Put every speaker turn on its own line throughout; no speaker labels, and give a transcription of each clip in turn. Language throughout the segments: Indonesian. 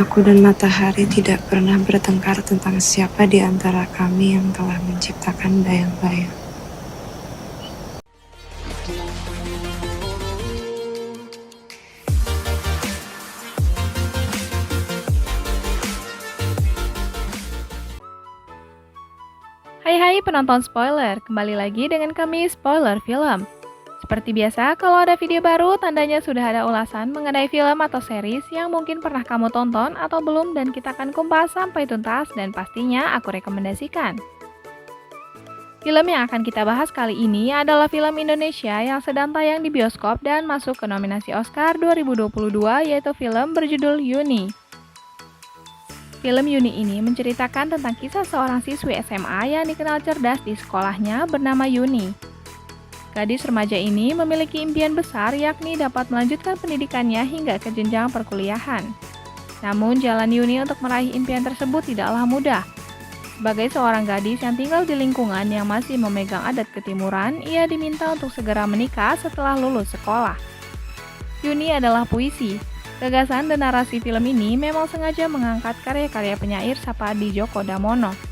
Aku dan matahari tidak pernah bertengkar tentang siapa di antara kami yang telah menciptakan bayang-bayang.
Hai penonton spoiler, kembali lagi dengan kami Spoiler Film. Seperti biasa, kalau ada video baru, tandanya sudah ada ulasan mengenai film atau series yang mungkin pernah kamu tonton atau belum dan kita akan kupas sampai tuntas dan pastinya aku rekomendasikan. Film yang akan kita bahas kali ini adalah film Indonesia yang sedang tayang di bioskop dan masuk ke nominasi Oscar 2022 yaitu film berjudul Yuni. Film Yuni ini menceritakan tentang kisah seorang siswi SMA yang dikenal cerdas di sekolahnya bernama Yuni. Gadis remaja ini memiliki impian besar yakni dapat melanjutkan pendidikannya hingga ke jenjang perkuliahan. Namun jalan Yuni untuk meraih impian tersebut tidaklah mudah. Sebagai seorang gadis yang tinggal di lingkungan yang masih memegang adat ketimuran, ia diminta untuk segera menikah setelah lulus sekolah. Yuni adalah puisi. Gagasan dan narasi film ini memang sengaja mengangkat karya-karya penyair Sapadi Djoko Damono.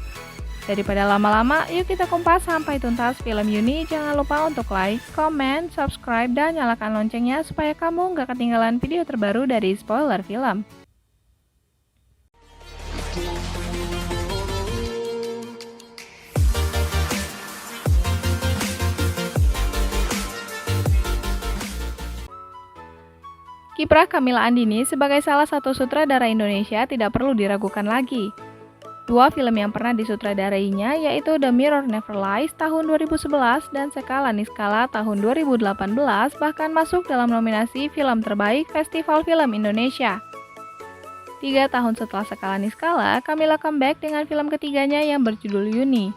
Daripada lama-lama, yuk kita kumpas sampai tuntas film Yuni. Jangan lupa untuk like, comment, subscribe, dan nyalakan loncengnya supaya kamu nggak ketinggalan video terbaru dari Spoiler Film. Kiprah Camilla Andini sebagai salah satu sutradara Indonesia tidak perlu diragukan lagi. Dua film yang pernah disutradarainya yaitu The Mirror Never Lies tahun 2011 dan Skala Niskala tahun 2018 bahkan masuk dalam nominasi film terbaik Festival Film Indonesia. 3 tahun setelah Skala Niskala, Camilla comeback dengan film ketiganya yang berjudul Yuni.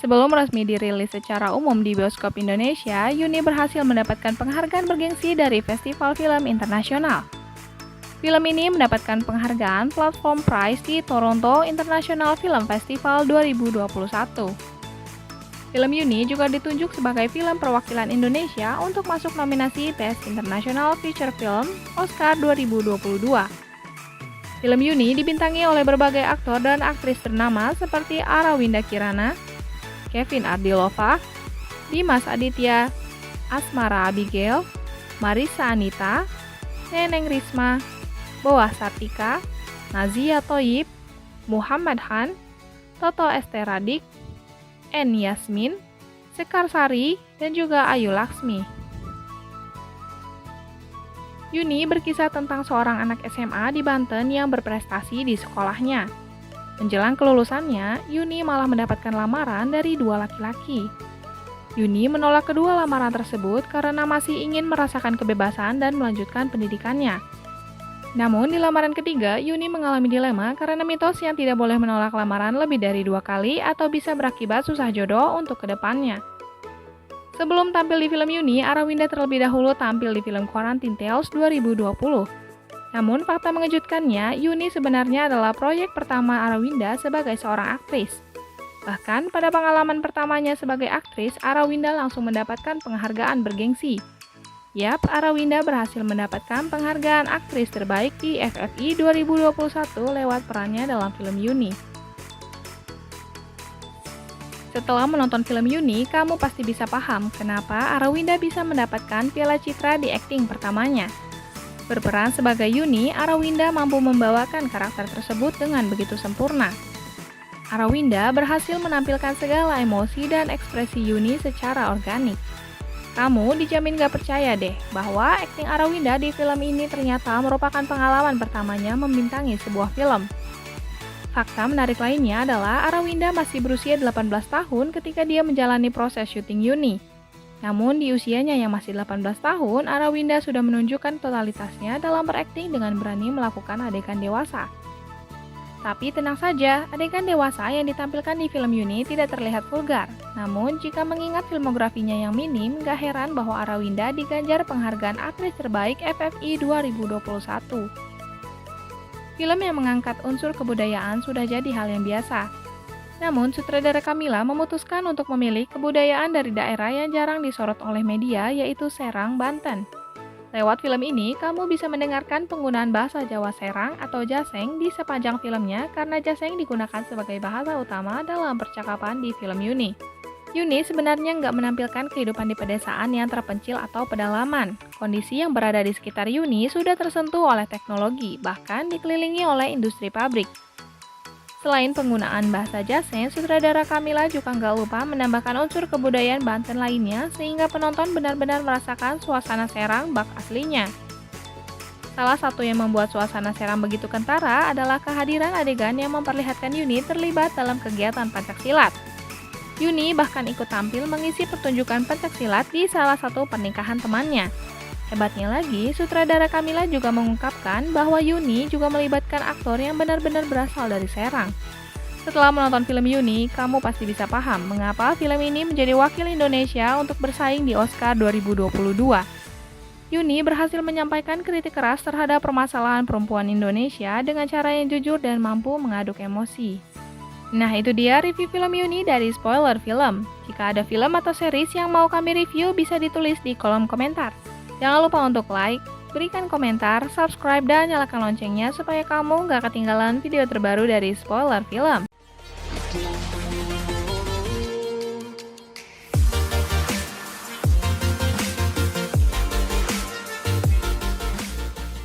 Sebelum resmi dirilis secara umum di bioskop Indonesia, Yuni berhasil mendapatkan penghargaan bergengsi dari Festival Film Internasional. Film ini mendapatkan penghargaan Platform Prize di Toronto International Film Festival 2021. Film Yuni juga ditunjuk sebagai film perwakilan Indonesia untuk masuk nominasi Best International Feature Film Oscar 2022. Film Yuni dibintangi oleh berbagai aktor dan aktris ternama seperti Arawinda Kirana, Kevin Ardilova, Dimas Aditya, Asmara Abigail, Marisa Anita, Neneng Risma, Boah Sartika, Nazia Thoyib, Muhammad Han, Toto Esteradik, En Yasmin, Sekar Sari, dan juga Ayu Laksmi. Yuni berkisah tentang seorang anak SMA di Banten yang berprestasi di sekolahnya. Menjelang kelulusannya, Yuni malah mendapatkan lamaran dari 2 laki-laki. Yuni menolak kedua lamaran tersebut karena masih ingin merasakan kebebasan dan melanjutkan pendidikannya. Namun di lamaran ketiga, Yuni mengalami dilema karena mitos yang tidak boleh menolak lamaran lebih dari 2 kali atau bisa berakibat susah jodoh untuk kedepannya. Sebelum tampil di film Yuni, Arawinda terlebih dahulu tampil di film Quarantine Tales 2020. Namun fakta mengejutkannya, Yuni sebenarnya adalah proyek pertama Arawinda sebagai seorang aktris. Bahkan pada pengalaman pertamanya sebagai aktris, Arawinda langsung mendapatkan penghargaan bergengsi. Yap, Arawinda berhasil mendapatkan penghargaan aktris terbaik di FFI 2021 lewat perannya dalam film Yuni. Setelah menonton film Yuni, kamu pasti bisa paham kenapa Arawinda bisa mendapatkan Piala Citra di akting pertamanya. Berperan sebagai Yuni, Arawinda mampu membawakan karakter tersebut dengan begitu sempurna. Arawinda berhasil menampilkan segala emosi dan ekspresi Yuni secara organik. Kamu dijamin gak percaya deh bahwa akting Arawinda di film ini ternyata merupakan pengalaman pertamanya membintangi sebuah film. Fakta menarik lainnya adalah Arawinda masih berusia 18 tahun ketika dia menjalani proses syuting Yuni. Namun di usianya yang masih 18 tahun, Arawinda sudah menunjukkan totalitasnya dalam berakting dengan berani melakukan adegan dewasa. Tapi tenang saja, adegan dewasa yang ditampilkan di film Yuni tidak terlihat vulgar. Namun jika mengingat filmografinya yang minim, gak heran bahwa Arawinda diganjar penghargaan aktris terbaik FFI 2021. Film yang mengangkat unsur kebudayaan sudah jadi hal yang biasa. Namun, sutradara Camilla memutuskan untuk memilih kebudayaan dari daerah yang jarang disorot oleh media, yaitu Serang, Banten. Lewat film ini, kamu bisa mendengarkan penggunaan bahasa Jawa Serang atau Jaseng di sepanjang filmnya karena Jaseng digunakan sebagai bahasa utama dalam percakapan di film Yuni. Yuni sebenarnya nggak menampilkan kehidupan di pedesaan yang terpencil atau pedalaman. Kondisi yang berada di sekitar Yuni sudah tersentuh oleh teknologi, bahkan dikelilingi oleh industri pabrik. Selain penggunaan bahasa Jaseng, sutradara Kamila juga nggak lupa menambahkan unsur kebudayaan Banten lainnya sehingga penonton benar-benar merasakan suasana Serang bak aslinya. Salah satu yang membuat suasana Serang begitu kentara adalah kehadiran adegan yang memperlihatkan Yuni terlibat dalam kegiatan pencaksilat. Yuni bahkan ikut tampil mengisi pertunjukan pencaksilat di salah satu pernikahan temannya. Hebatnya lagi, sutradara Kamila juga mengungkapkan bahwa Yuni juga melibatkan aktor yang benar-benar berasal dari Serang. Setelah menonton film Yuni, kamu pasti bisa paham mengapa film ini menjadi wakil Indonesia untuk bersaing di Oscar 2022. Yuni berhasil menyampaikan kritik keras terhadap permasalahan perempuan Indonesia dengan cara yang jujur dan mampu mengaduk emosi. Nah, itu dia review film Yuni dari Spoiler Film. Jika ada film atau series yang mau kami review, bisa ditulis di kolom komentar. Jangan lupa untuk like, berikan komentar, subscribe, dan nyalakan loncengnya supaya kamu nggak ketinggalan video terbaru dari Spoiler Film.